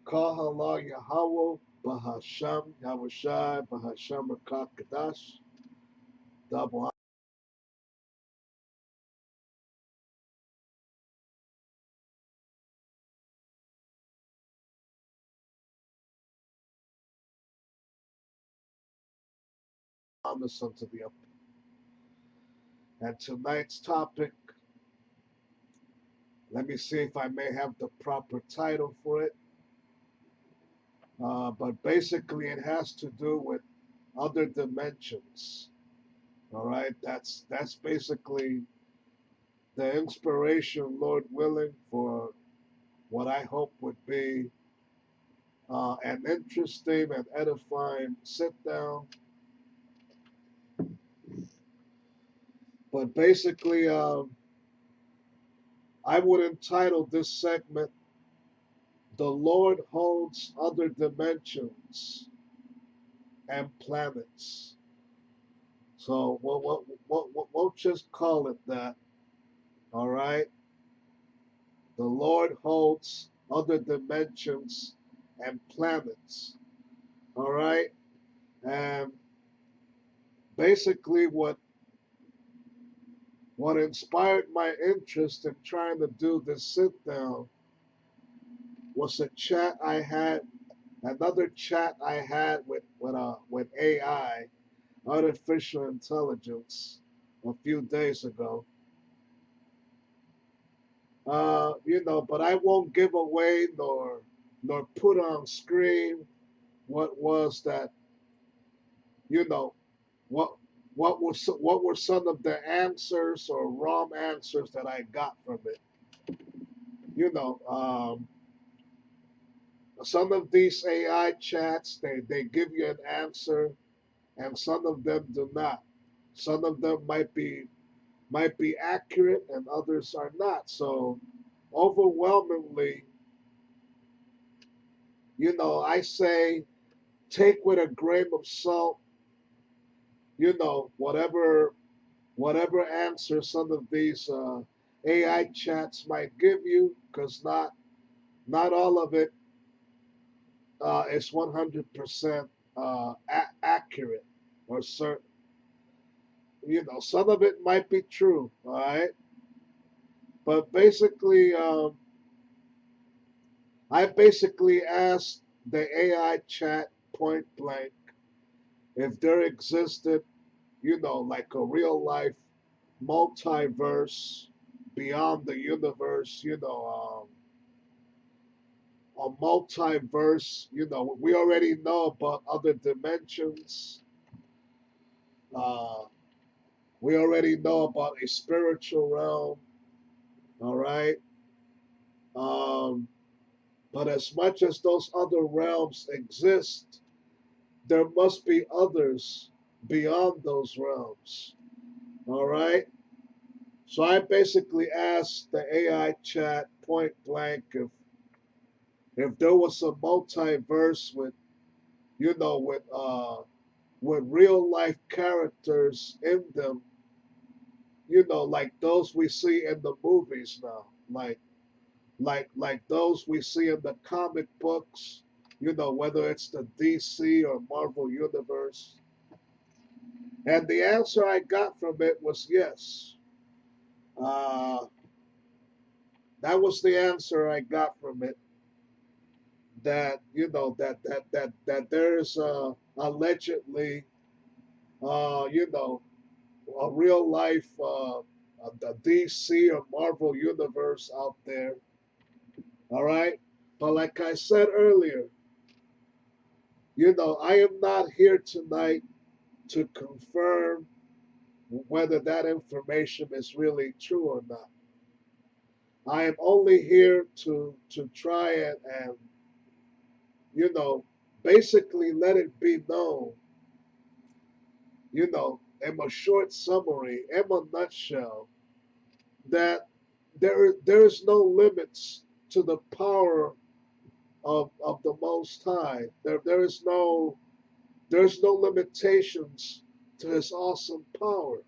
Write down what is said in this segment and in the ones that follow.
Kahala Yahweh Bahasham Yahushai Bahasham Rakakadash Double Thomas unto the up. And tonight's topic, let me see if I may have the proper title for it. But basically, it has to do with other dimensions. All right, that's basically the inspiration, Lord willing, for what I hope would be an interesting and edifying sit down. But basically, I would entitle this segment "The Lord Holds Other Dimensions and Planets." So we'll just call it that. All right. The Lord holds other dimensions and planets. All right. And basically, what inspired my interest in trying to do this sit down was a chat I had, another chat I had with AI, artificial intelligence, a few days ago. But I won't give away nor put on screen what was that, you know, what what were some of the answers or wrong answers that I got from it. You know, some of these AI chats they give you an answer, and some of them do not. Some of them might be accurate, and others are not. So overwhelmingly, I say take with a grain of salt, whatever answer some of these AI chats might give you, because not all of it is 100% accurate or certain. Some of it might be true, all right? But basically, I basically asked the AI chat point blank if there existed, like a real life multiverse beyond the universe, a multiverse, we already know about other dimensions. Uh, we already know about a spiritual realm, all right? Um, but as much as those other realms exist, there must be others beyond those realms, all right? So I basically asked the AI chat point blank if there was a multiverse with real life characters in them, like those we see in the movies now, like those we see in the comic books, whether it's the DC or Marvel universe. And the answer I got from it was yes. Uh, that was the answer I got from it. That that there's allegedly, a real life the DC or Marvel universe out there. All right, but like I said earlier, I am not here tonight to confirm whether that information is really true or not. I am only here to try and you know basically let it be known, in a short summary, in a nutshell, that there is no limits to the power of the Most High. There's no limitations to His awesome power.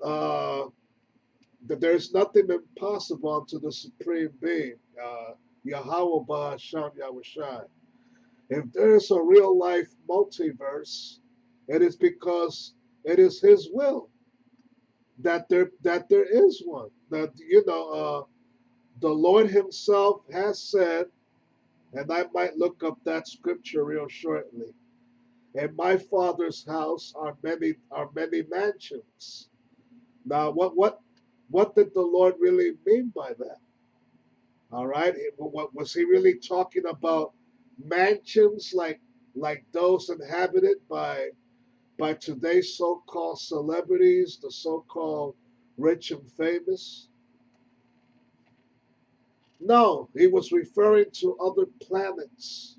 Uh, that there's nothing impossible unto the Supreme Being, Yahweh Ba'Hasham Yahushai. If there's a real life multiverse, it is because it is His will that there is one. That the Lord Himself has said, and I might look up that scripture real shortly. In my Father's house are many mansions. Now, what did the Lord really mean by that? All right, what was He really talking about? Mansions like those inhabited by today's so-called celebrities, the so-called rich and famous? No, He was referring to other planets.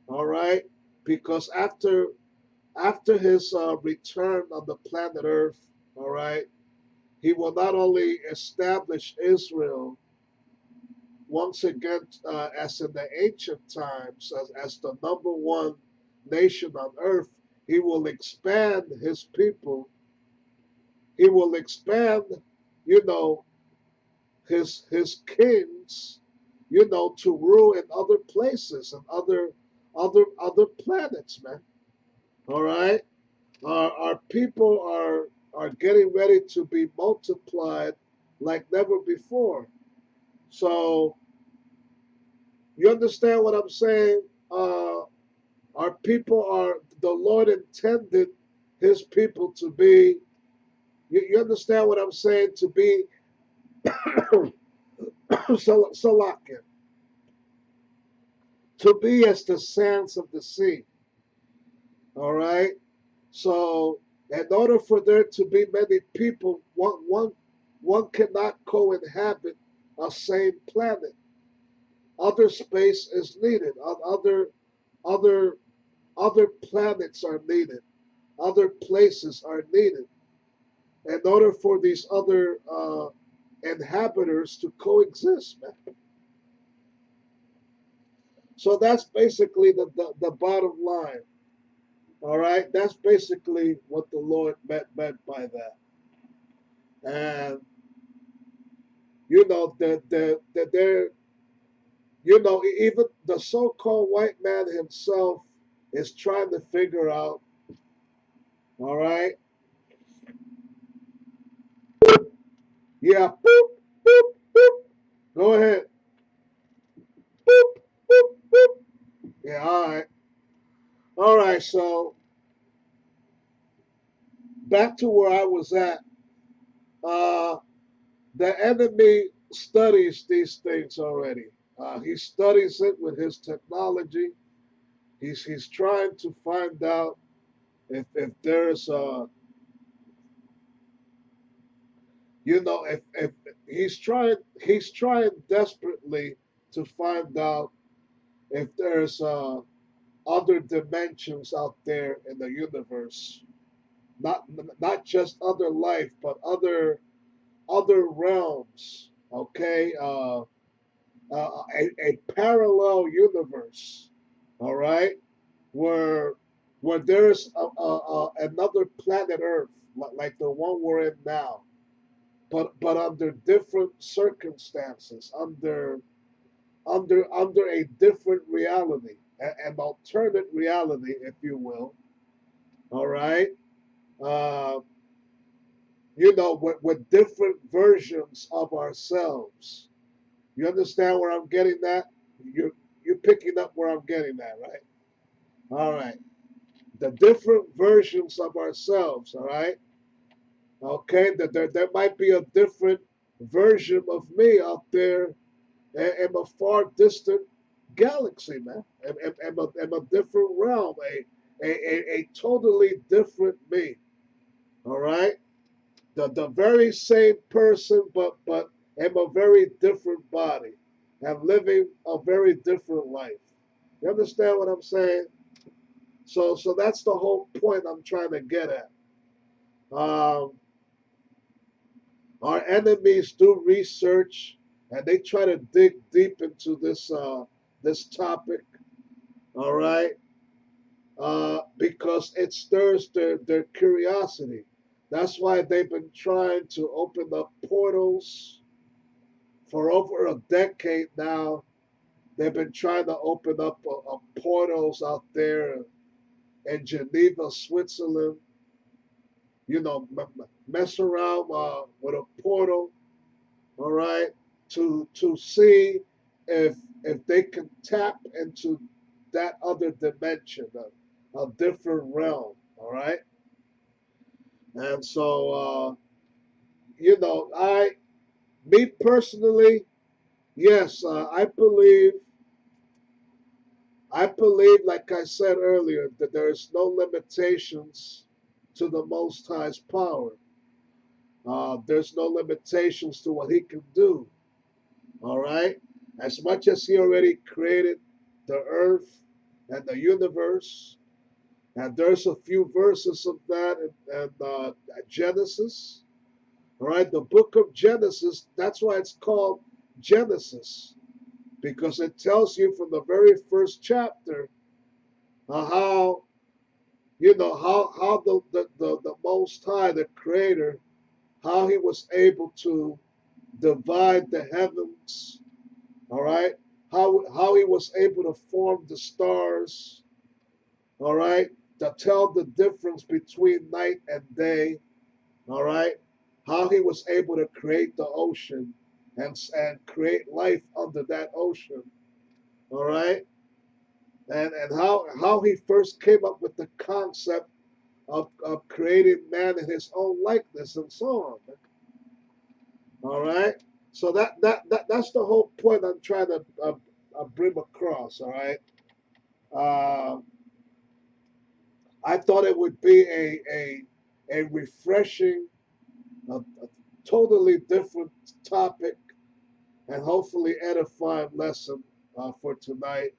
All right, because after His return on the planet Earth, all right, He will not only establish Israel once again, as in the ancient times, as the number one nation on earth. He will expand His people. He will expand, you know, his kings, to rule in other places and other planets, man. All right, our people are getting ready to be multiplied like never before. So you understand what I'm saying? Our people are, the Lord intended His people to be, you understand what I'm saying? To be Salakia, to be as the sands of the sea. All right. So, in order for there to be many people, one cannot co-inhabit a same planet. Other space is needed. Other other planets are needed. Other places are needed in order for these other inhabitants to coexist, man. So that's basically the bottom line. All right, that's basically what the Lord meant by that. And that there, even the so-called white man himself is trying to figure out. All right, yeah, boop, boop, boop. Go ahead, boop, boop, boop. Yeah, all right. So back to where I was at. Uh, the enemy studies these things already. He studies it with his technology. He's trying to find out if there's if he's trying desperately to find out if there's other dimensions out there in the universe, not not just other life, but other realms. Okay, a parallel universe. All right, where there's another planet Earth like the one we're in now, but under different circumstances, under a different reality, an alternate reality, if you will. All right, uh, with different versions of ourselves. You understand where I'm getting at? You're picking up where I'm getting at, right? All right. The different versions of ourselves, all right? Okay, that there might be a different version of me out there in a far distant galaxy, man. In a different realm, a totally different me. All right? The very same person, but in a very different body and living a very different life. You understand what I'm saying? So that's the whole point I'm trying to get at. Um, our enemies do research and they try to dig deep into this topic. All right, because it stirs their curiosity. That's why they've been trying to open up portals for over a decade now. They've been trying to open up portals out there in Geneva, Switzerland. You know, mess around with a portal, all right, to see if they can tap into that other dimension, a different realm, all right. And so, me personally, yes, I believe, like I said earlier, that there is no limitations to the Most High's power. There's no limitations to what He can do. All right, as much as He already created the earth and the universe, and there's a few verses of that in Genesis. All right, the book of Genesis. That's why it's called Genesis, because it tells you from the very first chapter how how the Most High, the Creator, how He was able to divide the heavens. All right, how He was able to form the stars. All right, to tell the difference between night and day. All right, how He was able to create the ocean and create life under that ocean. All right, and how He first came up with the concept of creating man in His own likeness and so on. All right. So that's the whole point I'm trying to bring across. All right. Uh, I thought it would be a refreshing, a totally different topic, and hopefully edifying lesson for tonight.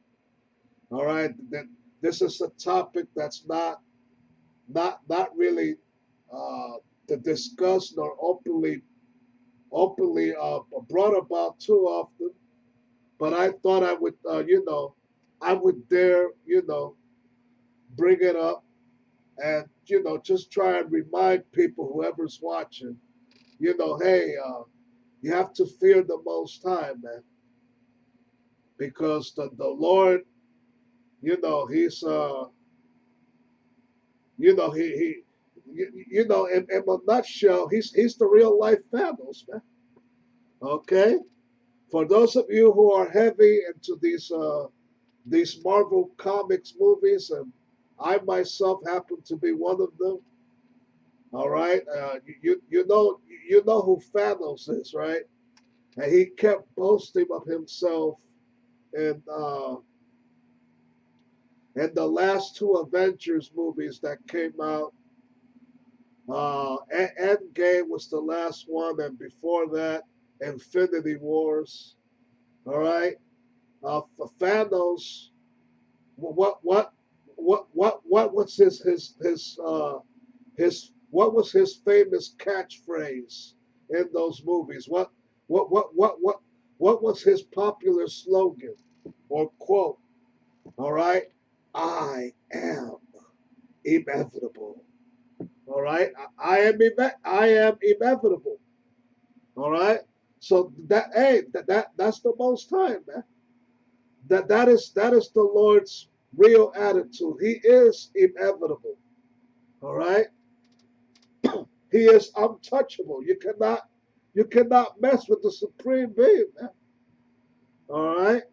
All right. That this is a topic that's not really uh, discussed nor openly brought about too often. But I thought I would, I would dare, bring it up and, just try and remind people, whoever's watching, hey, you have to fear the Most High, man, because the Lord, He's, in a nutshell, he's the real life Thanos, man. Okay, for those of you who are heavy into these Marvel Comics movies, and I myself happen to be one of them. All right, you know who Thanos is, right? And he kept boasting of himself in the last two Avengers movies that came out. Endgame was the last one, and before that, Infinity Wars. All right, for Thanos, what what what was his what was his famous catchphrase in those movies? What was his popular slogan or quote? All right, I am inevitable. All right, I am inevitable. All right, so that's the Most High, man. That is the Lord's real attitude. He is inevitable. All right, He is untouchable. You cannot mess with the supreme being, man. All right,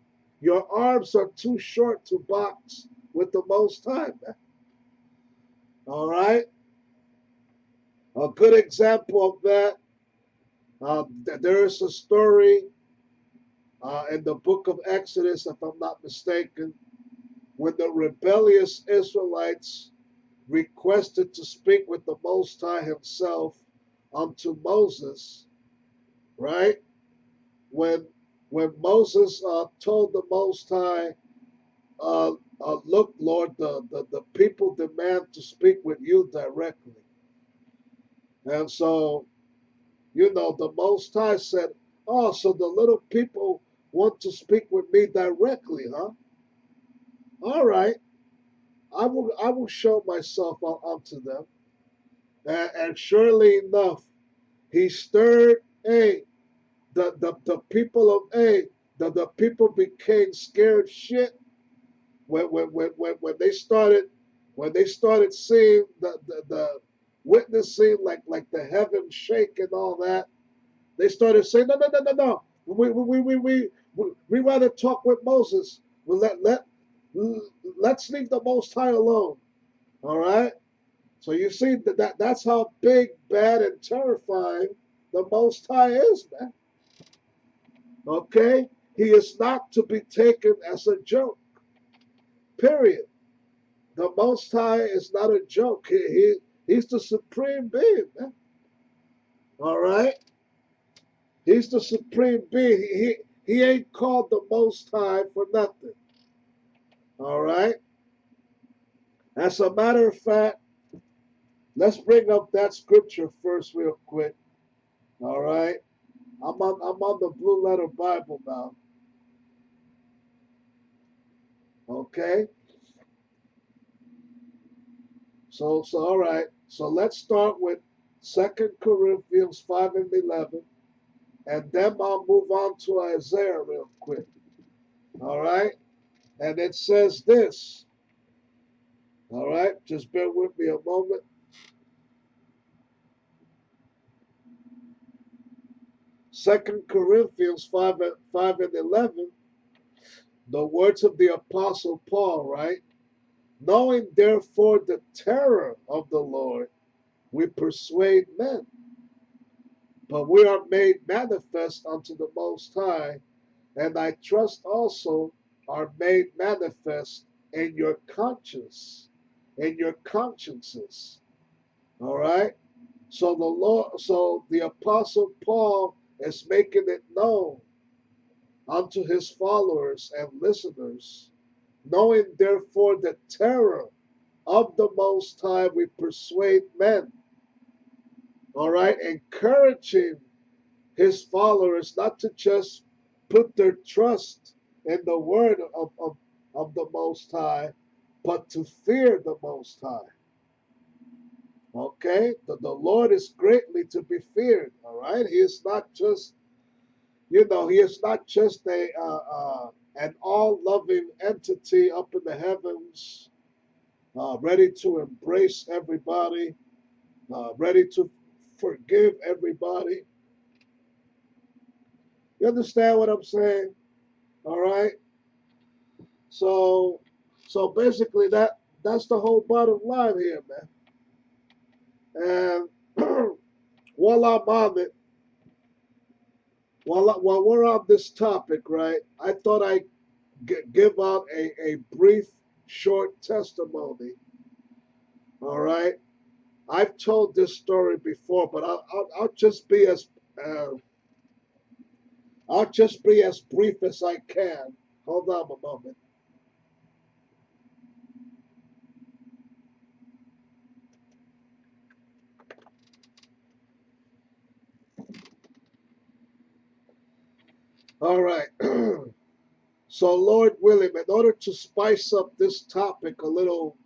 your arms are too short to box with the Most High, man. All right, a good example of that. There is a story in the book of Exodus, if I'm not mistaken, when the rebellious Israelites requested to speak with the Most High Himself unto Moses, right? when Moses told the Most High, look, Lord, the people demand to speak with you directly. And so, the Most High said, oh, so the little people want to speak with me directly, huh? All right, I will show myself unto them. And surely enough, he stirred the people of the people became scared shit when they started seeing the witnessing like the heavens shake and all that. They started saying, no, no, no, no, no. We rather talk with Moses. Let's leave the Most High alone. All right. So you see that's how big, bad, and terrifying the Most High is, man. Okay, he is not to be taken as a joke. Period. The Most High is not a joke. He's the supreme being, man. All right. He's the supreme being. He ain't called the Most High for nothing. All right. As a matter of fact, let's bring up that scripture first, real quick. All right. I'm on the Blue Letter Bible now. Okay. So all right. So let's start with 2 Corinthians 5:11, and then I'll move on to Isaiah real quick. All right. And it says this. All right. Just bear with me a moment. 2 Corinthians 5:11, the words of the Apostle Paul, right? Knowing therefore the terror of the Lord, we persuade men, but we are made manifest unto the Most High, and I trust also are made manifest in your conscience, in your consciences. All right. So the Apostle Paul is making it known unto his followers and listeners, knowing therefore the terror of the Most High, we persuade men. All right, encouraging his followers not to just put their trust in the word of the Most High, but to fear the Most High. Okay, the Lord is greatly to be feared. All right, He is not just, He is not just an all-loving entity up in the heavens, ready to embrace everybody, ready to forgive everybody. You understand what I'm saying? All right. So, so basically that's the whole bottom line here, man. And while I'm on it, while we're on this topic, right? I thought I'd give out a brief, short testimony. All right. I've told this story before, but I'll just be uh, as brief as I can. Hold on a moment. All right. So, Lord willing, in order to spice up this topic a little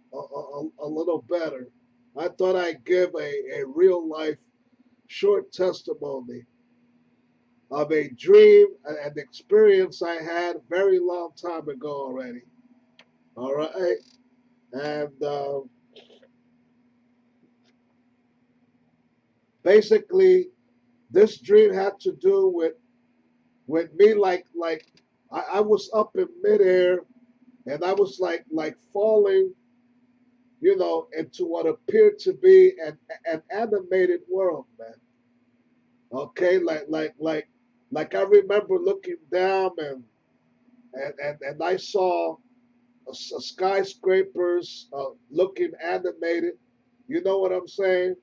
better, I thought I'd give a real life short testimony of a dream and experience I had a very long time ago already. All right. And basically, this dream had to do with me like I was up in midair and I was like falling, into what appeared to be an animated world, man. Okay, like I remember looking down and I saw skyscrapers looking animated. You know what I'm saying?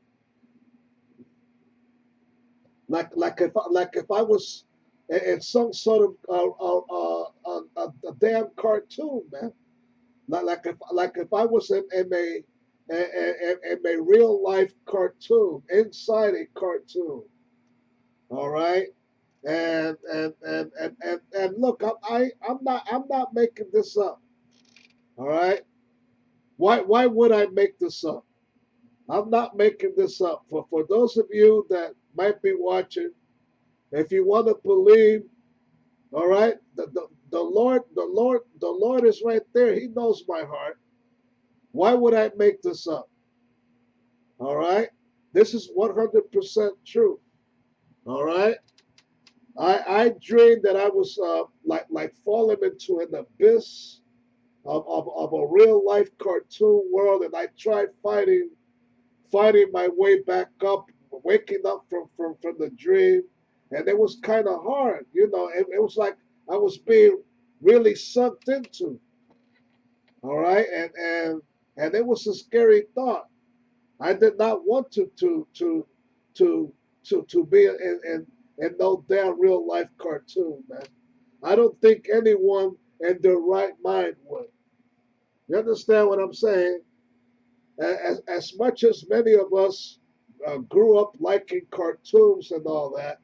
Like if I was in some sort of a damn cartoon, man. Like if I was in a real life cartoon inside a cartoon, all right. And look, I'm not making this up, all right. Why would I make this up? I'm not making this up. For those of you that might be watching, if you want to believe, all right, the Lord is right there. He knows my heart. Why would I make this up? All right, this is 100% true. All right, I dreamed that I was like falling into an abyss of a real life cartoon world, and I tried fighting my way back up, waking up from the dream, and it was kind of hard. It was like I was being really sucked into. All right, and it was a scary thought. I did not want to be in no damn real life cartoon, man. I don't think anyone in their right mind would. You understand what I'm saying? As much as many of us grew up liking cartoons and all that,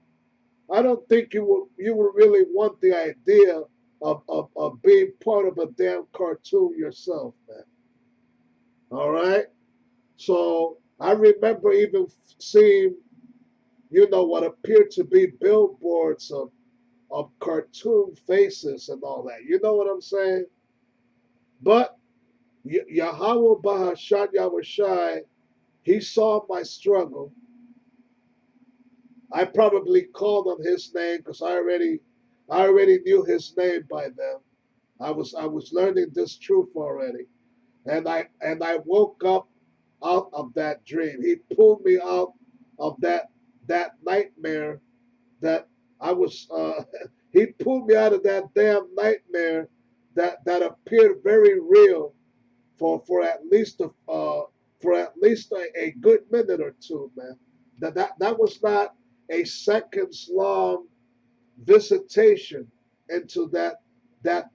I don't think you would really want the idea of being part of a damn cartoon yourself, man. All right. So I remember even seeing, what appeared to be billboards of cartoon faces and all that. You know what I'm saying? But Yahweh Bahashat Yahushai, he saw my struggle. I probably called on his name because I already knew his name by then. I was learning this truth already. And I woke up out of that dream. He pulled me out of that nightmare that I was he pulled me out of that damn nightmare that appeared very real for at least a good minute or two, man. That was not a seconds long visitation into that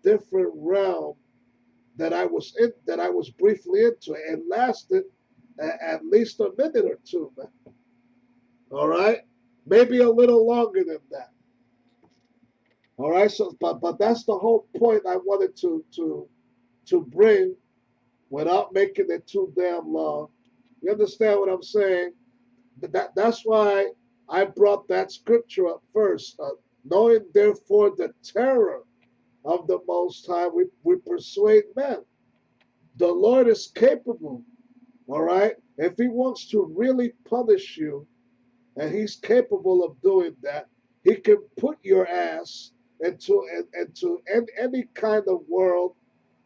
different realm that I was briefly into. It lasted at least a minute or two, man. All right, maybe a little longer than that. All right, so but that's the whole point I wanted to bring without making it too damn long. You understand what I'm saying? That's why I brought that scripture up first. Knowing therefore the terror of the Most High, we persuade men. The Lord is capable, all right? If He wants to really punish you, and He's capable of doing that, He can put your ass into any kind of world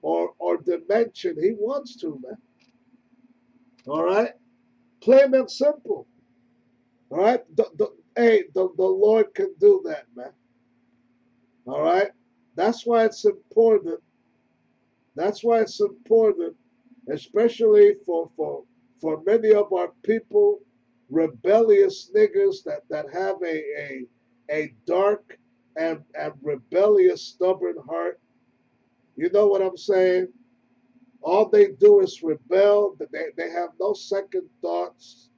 or dimension He wants to, man. All right? Plain and simple. All right? The Lord can do that, man. All right? That's why it's important. That's why it's important, especially for many of our people, rebellious niggas that have a dark and rebellious, stubborn heart. You know what I'm saying? All they do is rebel. They have no second thoughts.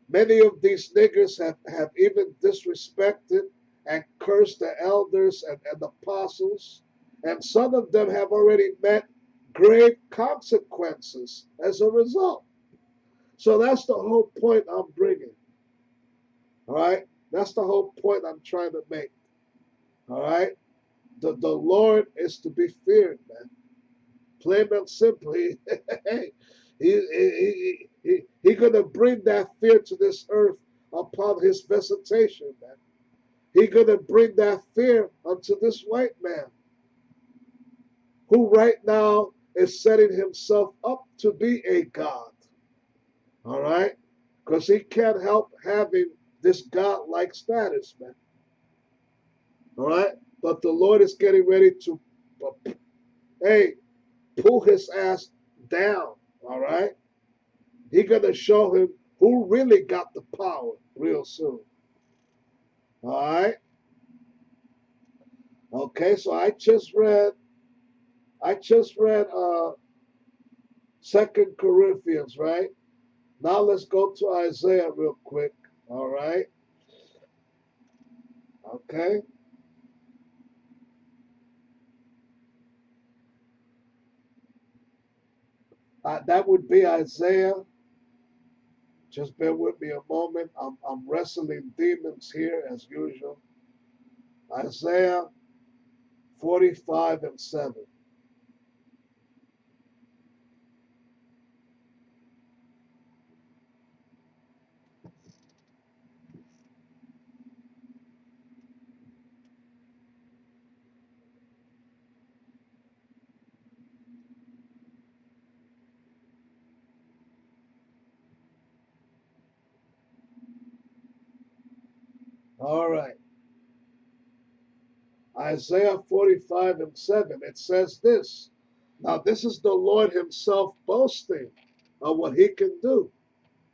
Many of these niggers have even disrespected and cursed the elders and apostles, and some of them have already met grave consequences as a result. So that's the whole point I'm bringing. All right, that's the whole point I'm trying to make. All right, the Lord is to be feared, man. Plain and simply, he gonna bring that fear to this earth upon his visitation, man. He gonna bring that fear unto this white man, who right now is setting himself up to be a god. All right, because he can't help having this godlike status, man. All right, but the Lord is getting ready to, hey, pull his ass down. All right, he gonna show him who really got the power real soon. All right. Okay, so I just read 2 Corinthians, right? Now let's go to Isaiah real quick. All right. Okay. That would be Isaiah. Just bear with me a moment. I'm wrestling demons here as usual. Isaiah 45 and 7. All right. Isaiah 45 and 7. It says this. Now, this is the Lord Himself boasting of what He can do.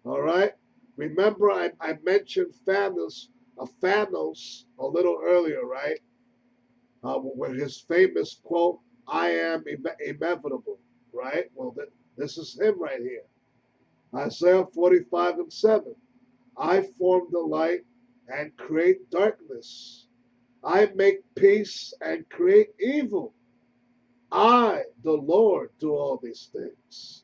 All right. Remember, I mentioned Thanos a little earlier, right? With his famous quote, "I am inevitable," right? Well, this is him right here. Isaiah 45 and 7. I form the light and create darkness. I make peace and create evil. I, the Lord, do all these things.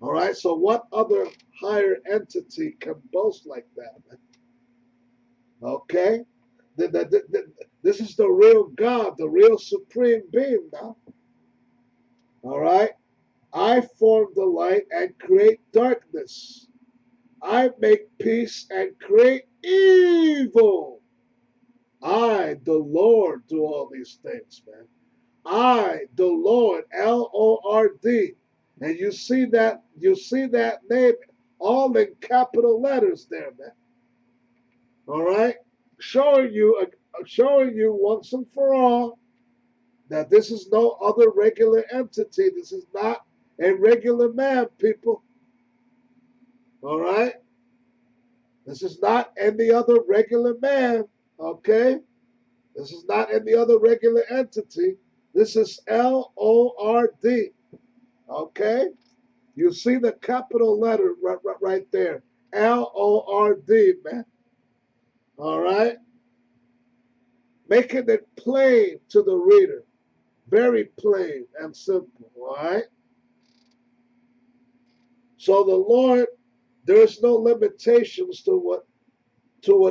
All right, so what other higher entity can boast like that? Okay? This is the real God, the real supreme being now. All right? I form the light and create darkness. I make peace and create evil. I, the Lord, do all these things, man. I, the Lord, Lord. And you see that name all in capital letters there, man. All right? Showing you once and for all that this is no other regular entity. This is not a regular man, people. All right? This is not any other regular man. Okay? This is not any other regular entity. This is Lord. Okay? You see the capital letter right there. Lord, man. All right? Making it plain to the reader. Very plain and simple. All right? So the Lord, there's no limitations to what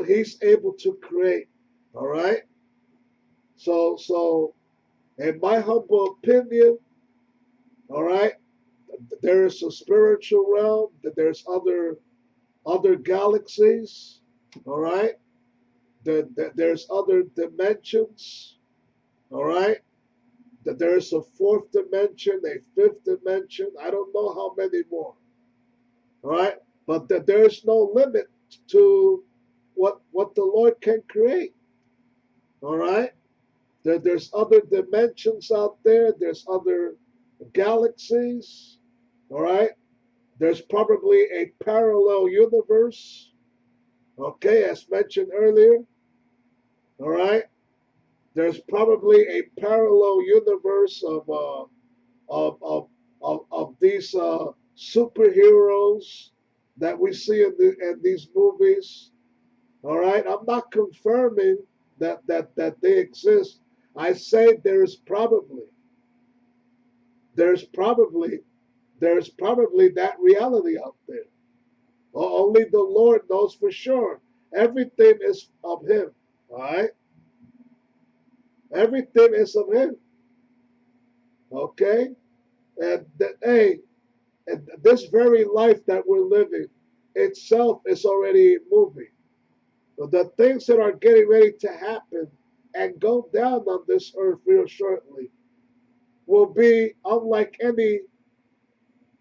He's able to create. All right? So in my humble opinion, all right, there is a spiritual realm, that there's other galaxies, all right, there's other dimensions, all right, that there's a fourth dimension, a fifth dimension, I don't know how many more, all right, but that there's no limit to what the Lord can create, all right. There's other dimensions out there. There's other galaxies. All right. There's probably a parallel universe. Okay, as mentioned earlier. All right. There's probably a parallel universe of these superheroes that we see in these movies. All right. I'm not confirming that they exist. I say there's probably there's probably that reality out there. Only the Lord knows for sure. Everything is of Him. All right? Everything is of Him. Okay? Hey, and this very life that we're living itself is already a movie. The things that are getting ready to happen and go down on this earth real shortly will be unlike any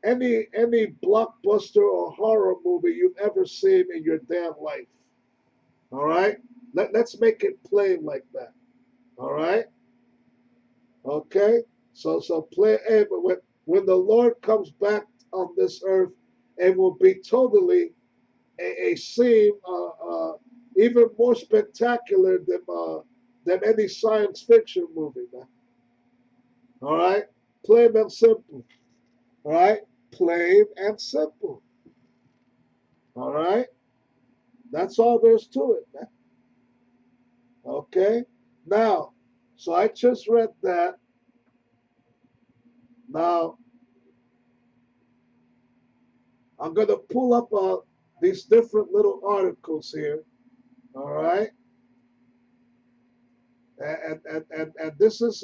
blockbuster or horror movie you've ever seen in your damn life. All right? Let's make it plain like that. All right? Okay? So play but when the Lord comes back on this earth, it will be totally a scene even more spectacular than any science fiction movie, man. All right? Plain and simple. All right? Plain and simple. All right? That's all there's to it, man. Okay? Now, so I just read that. Now, I'm going to pull up these different little articles here. All right? And this is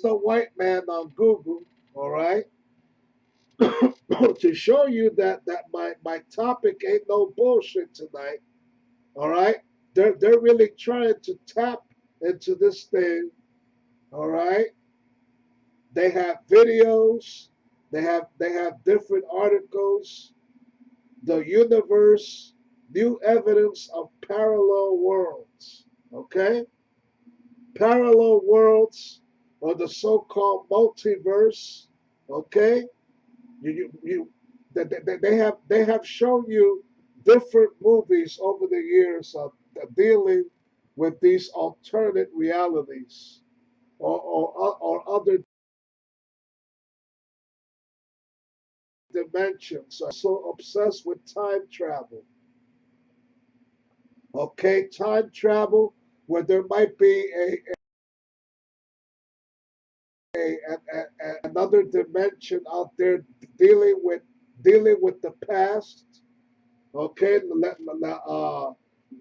the white man on Google, all right, to show you that my topic ain't no bullshit tonight, all right. They're really trying to tap into this thing, all right. They have videos, they have different articles, the universe, new evidence of parallel worlds, okay, parallel worlds or the so-called multiverse, okay. They have shown you different movies over the years of dealing with these alternate realities or other dimensions. So obsessed with time travel, okay, time travel where there might be another dimension out there dealing with the past. Okay,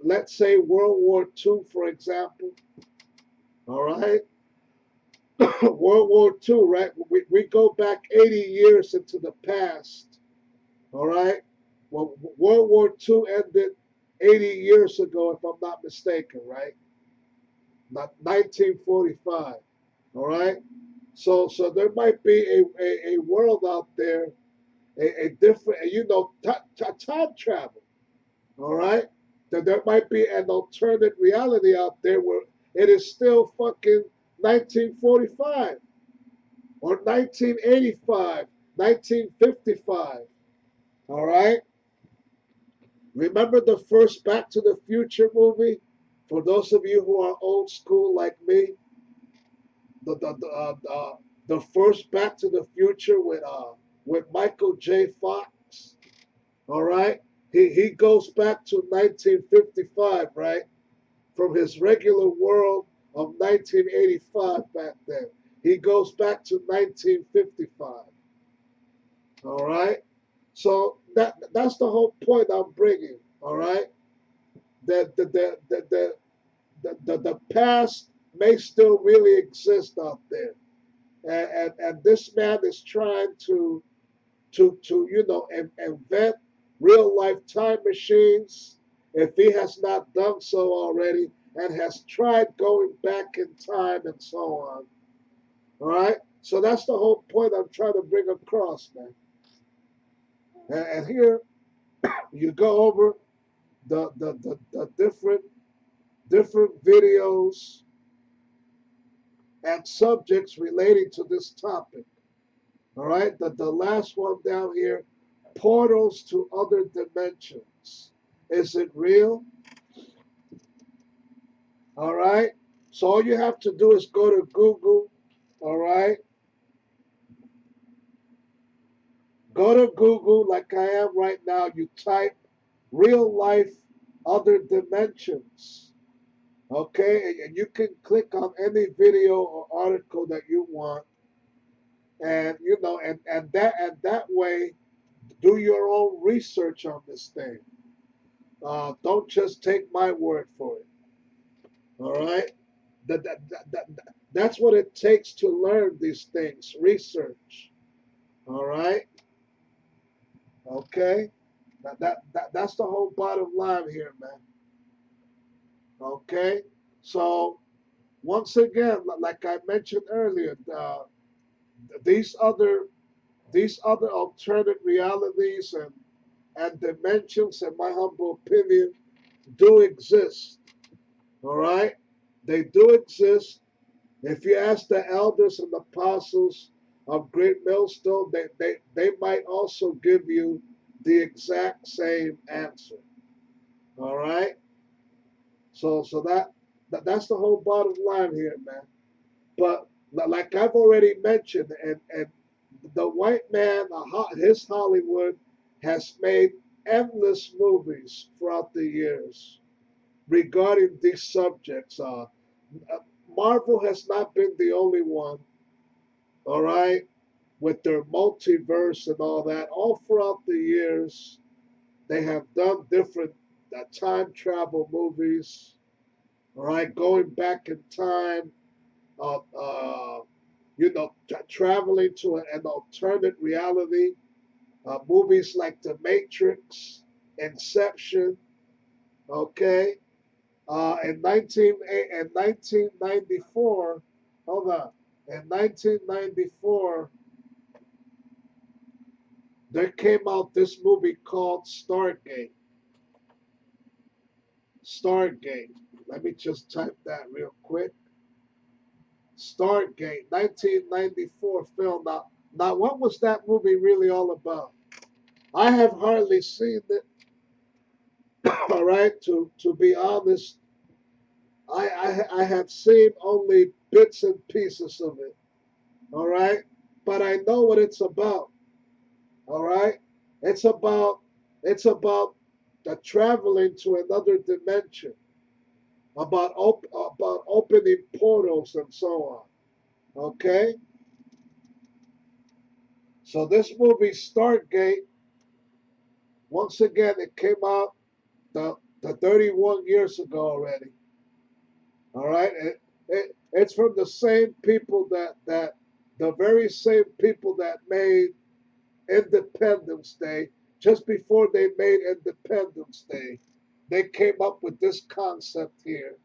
let's say World War II, for example. All right, World War II, right? We go back 80 years into the past. All right, well, World War II ended 80 years ago, if I'm not mistaken, right? Not 1945. All right, so there might be a world out there, a different, time travel. All right? That there might be an alternate reality out there where it is still fucking 1945 or 1985, 1955. All right? Remember the first Back to the Future movie? For those of you who are old school like me, the first Back to the Future with Michael J. Fox. All right? He goes back to 1955, right? From his regular world of 1985 back then. He goes back to 1955. All right? So that's the whole point I'm bringing. All right? That the past may still really exist out there. And this man is trying to invent real life time machines if he has not done so already and has tried going back in time and so on. All right, so that's the whole point I'm trying to bring across, man. And here you go over the different videos and subjects relating to this topic. All right, the last one down here, portals to other dimensions. Is it real? All right. So all you have to do is go to Google. All right. Go to Google like I am right now. You type real life other dimensions. Okay. And you can click on any video or article that you want. And and that way do your own research on this thing. Don't just take my word for it. All right. That's what it takes to learn these things. Research. All right. Okay. That's the whole bottom line here, man. Okay. So once again, like I mentioned earlier, these other these other alternate realities and dimensions, in my humble opinion, do exist. All right. They do exist. If you ask the elders and apostles of Great Millstone, they might also give you the exact same answer. All right? So that's the whole bottom line here, man. But like I've already mentioned, and the white man, his Hollywood, has made endless movies throughout the years regarding these subjects. Marvel has not been the only one, all right, with their multiverse and all that. All throughout the years, they have done different time travel movies, all right, going back in time, uh, uh, traveling to an alternate reality. Movies like The Matrix, Inception, okay? In 1994, hold on, in 1994, there came out this movie called Stargate. Stargate. Let me just type that real quick. Stargate, 1994 film. Now, what was that movie really all about? I have hardly seen it. All right, to be honest, I have seen only bits and pieces of it. All right, but I know what it's about. All right, it's about it's about the traveling to another dimension, about opening portals and so on. Okay, so this movie Stargate, once again, it came out the 31 years ago already. All right, it's from the same people that the very same people that made Independence Day. Just before they made Independence Day, they came up with this concept here.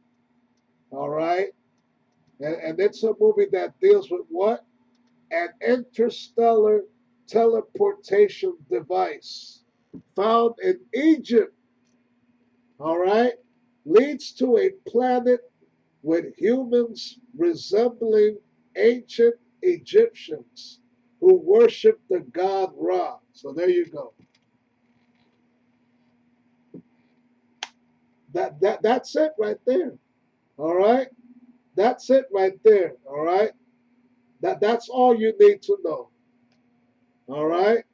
All right, and it's a movie that deals with what? An interstellar teleportation device found in Egypt. All right, leads to a planet with humans resembling ancient Egyptians who worship the god Ra. So there you go. That's it right there. All right? That's it right there. All right? That's all you need to know. All right?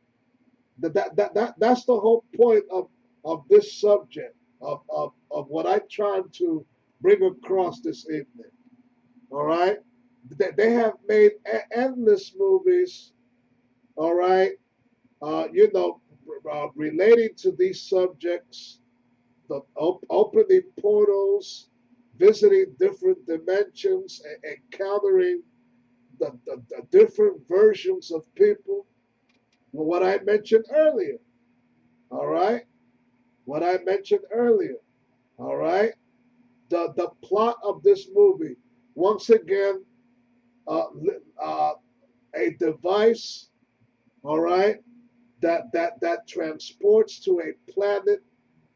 That's the whole point of this subject, of what I'm trying to bring across this evening. All right? They have made endless movies, all right, you know, relating to these subjects, the opening portals, visiting different dimensions, encountering the different versions of people. Well, what I mentioned earlier, all right, what I mentioned earlier, all right, the plot of this movie, once again, uh, uh, a device, all right, that transports to a planet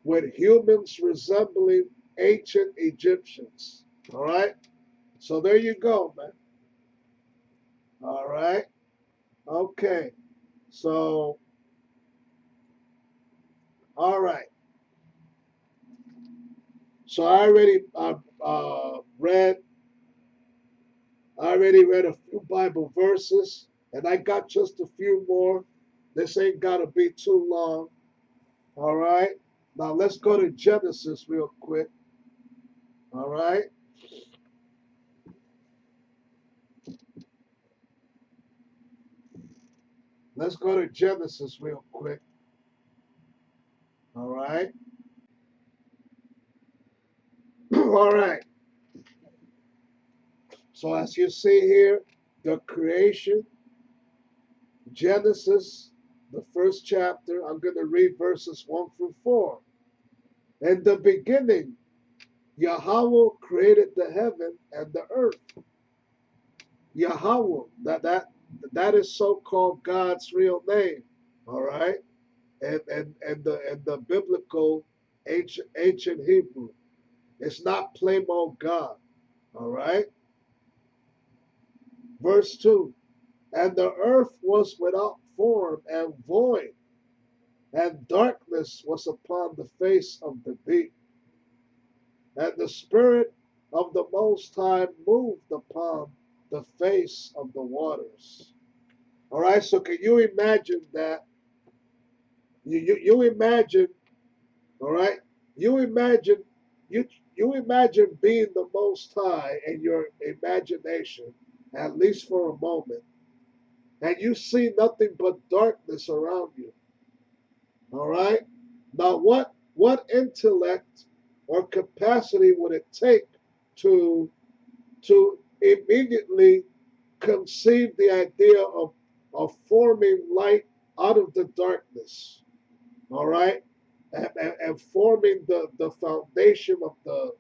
with humans resembling ancient Egyptians. All right. So there you go, man. All right. Okay. So, all right. So I already read a few Bible verses, and I got just a few more. This ain't gotta be too long. All right. Now let's go to Genesis real quick. All right. Let's go to Genesis real quick. All right. All right. So as you see here, the creation, Genesis, the first chapter, I'm going to read verses 1 through 4. In the beginning, Yahweh created the heaven and the earth. Yahweh, that is so-called God's real name. All right. And the biblical ancient Hebrew. It's not plain old God. All right. Verse 2. And the earth was without form and void, and darkness was upon the face of the deep. And the Spirit of the Most High moved upon the face of the waters. All right, so can you imagine that? You imagine, all right? You imagine, you, you imagine being the Most High in your imagination, at least for a moment, and you see nothing but darkness around you. All right? Now, what intellect or capacity would it take to immediately conceive the idea of forming light out of the darkness? All right, and forming the foundation of the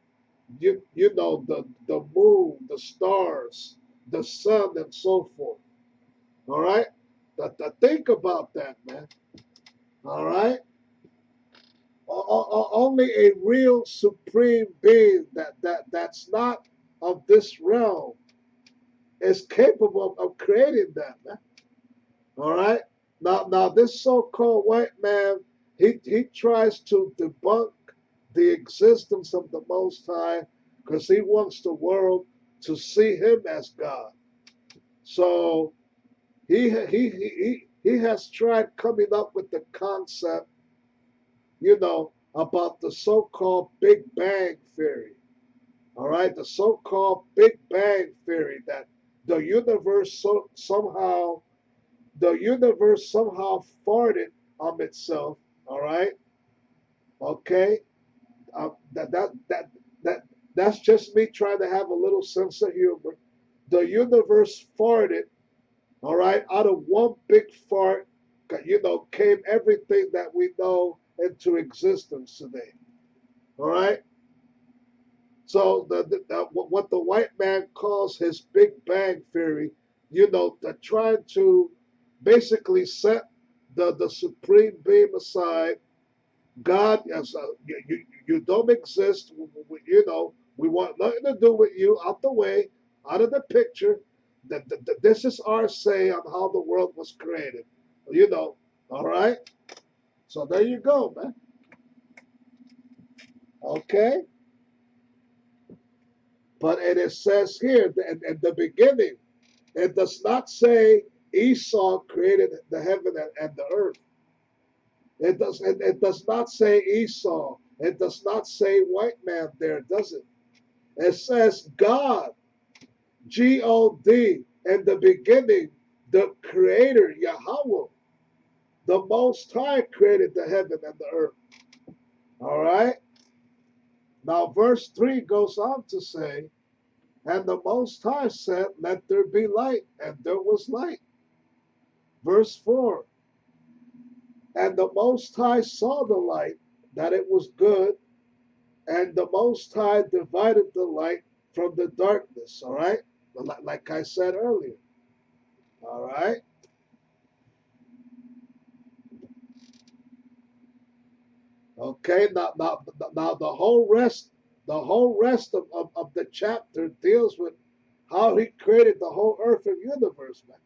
you know the moon, the stars, the sun, and so forth. All right, think about that, man. All right. Only a real supreme being that's not of this realm is capable of creating that, man. All right. Now this so-called white man, he tries to debunk the existence of the Most High because he wants the world to see him as God. So he has tried coming up with the concept, about the so-called Big Bang theory. All right, the so-called Big Bang theory that the universe somehow farted on itself. All right, okay. That that's just me trying to have a little sense of humor. The universe farted. All right, out of one big fart, came everything that we know into existence today. All right. So what the white man calls his Big Bang theory, they're trying to basically set the supreme being aside. God, yes, you don't exist. We want nothing to do with you. Out the way, out of the picture. This is our say on how the world was created. You know, all right. So there you go, man. Okay. But it says here that in the beginning, it does not say Esau created the heaven and the earth. It does not say Esau. It does not say white man there, does it? It says God, God, in the beginning, the creator, Yahweh, the Most High created the heaven and the earth. All right? Now, verse 3 goes on to say, and the Most High said, let there be light, and there was light. Verse 4, and the Most High saw the light, that it was good, and the Most High divided the light from the darkness. All right? Like I said earlier. All right? Okay, now the whole rest of the chapter deals with how he created the whole earth and universe, man.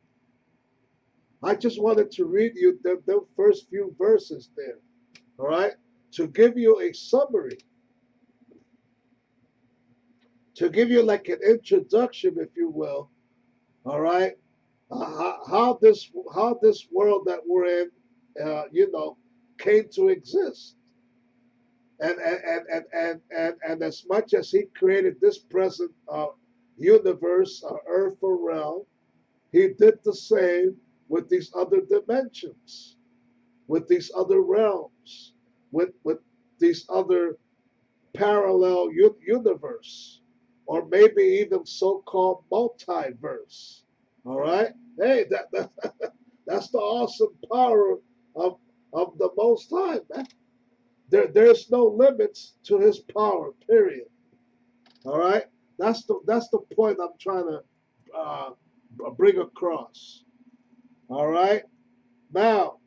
I just wanted to read you the first few verses there, all right? To give you a summary, to give you like an introduction, if you will, all right? How this world that we're in, came to exist. And as much as he created this present universe, earth or realm, he did the same with these other dimensions, with these other realms, with these other parallel universe, or maybe even so-called multiverse. All right, hey, that's the awesome power of the Most High, man. There's no limits to his power. Period. All right. That's the point I'm trying to uh, bring across. All right. Now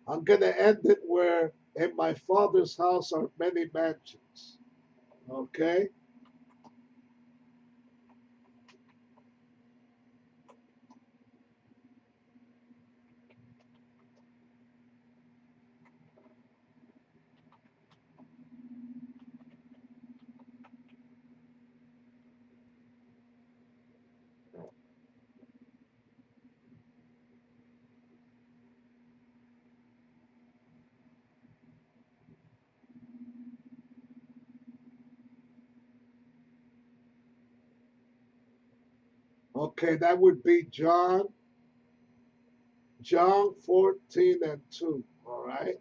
I'm gonna end it where in my father's house are many mansions. Okay. Okay, that would be John 14 and 2. All right.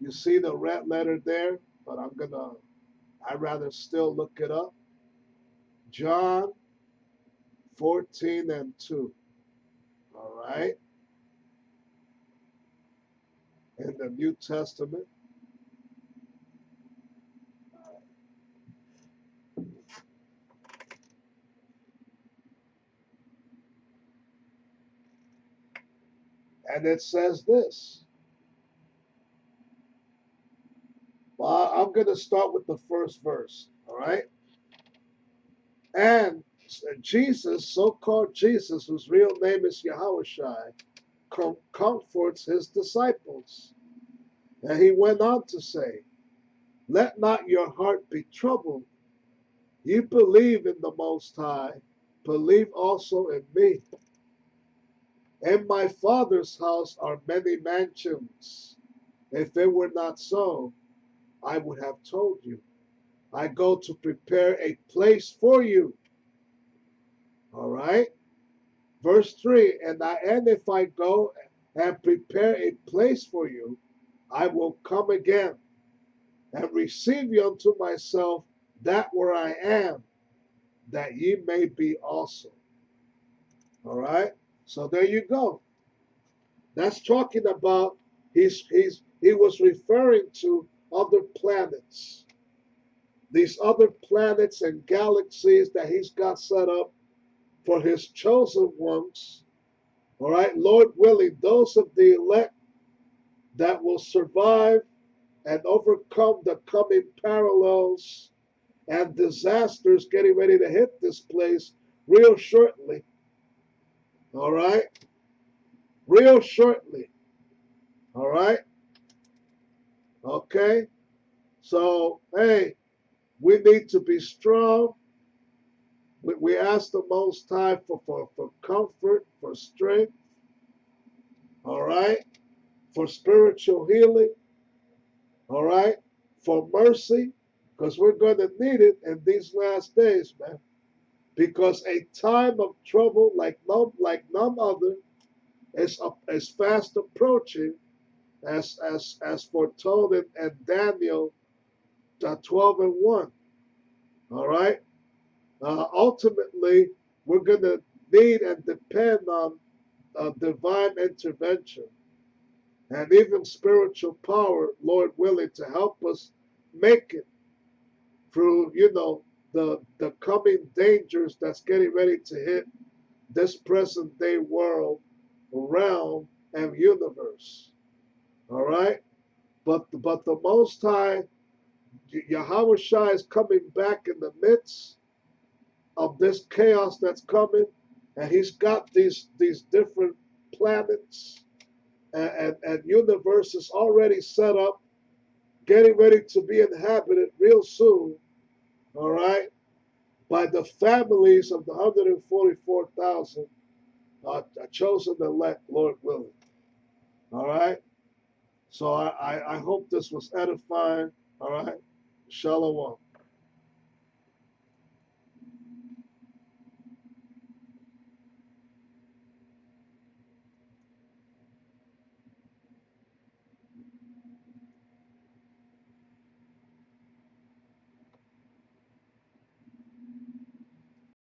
You see the red letter there, but I'd rather still look it up. John 14 and 2. All right. In the New Testament. And it says this. Well, I'm going to start with the first verse. All right. And Jesus, so-called Jesus, whose real name is Yahushua, comforts his disciples. And he went on to say, let not your heart be troubled. You believe in the Most High, believe also in me. In my Father's house are many mansions. If it were not so, I would have told you. I go to prepare a place for you. All right. Verse 3, and if I go and prepare a place for you, I will come again and receive you unto myself, that where I am, that ye may be also. All right. So there you go. That's talking about he was referring to other planets. These other planets and galaxies that he's got set up for his chosen ones. All right, Lord willing, those of the elect that will survive and overcome the coming parallels and disasters getting ready to hit this place real shortly. All right, real shortly. All right, okay. So, hey, we need to be strong. We ask the Most High for comfort, for strength, all right, for spiritual healing, all right, for mercy, because we're going to need it in these last days, man. Because a time of trouble like none other is fast approaching, as foretold in Daniel 12 and 1. All right. Ultimately, we're going to need and depend on divine intervention and even spiritual power, Lord willing, to help us make it through, the coming dangers that's getting ready to hit this present day world, realm, and universe. All right? But the Most High, Yahweh Shai, is coming back in the midst of this chaos that's coming, and he's got these different planets and universes already set up, getting ready to be inhabited real soon, all right, by the families of the 144,000 chosen elect, Lord willing. All right. So I hope this was edifying. All right. Shalom.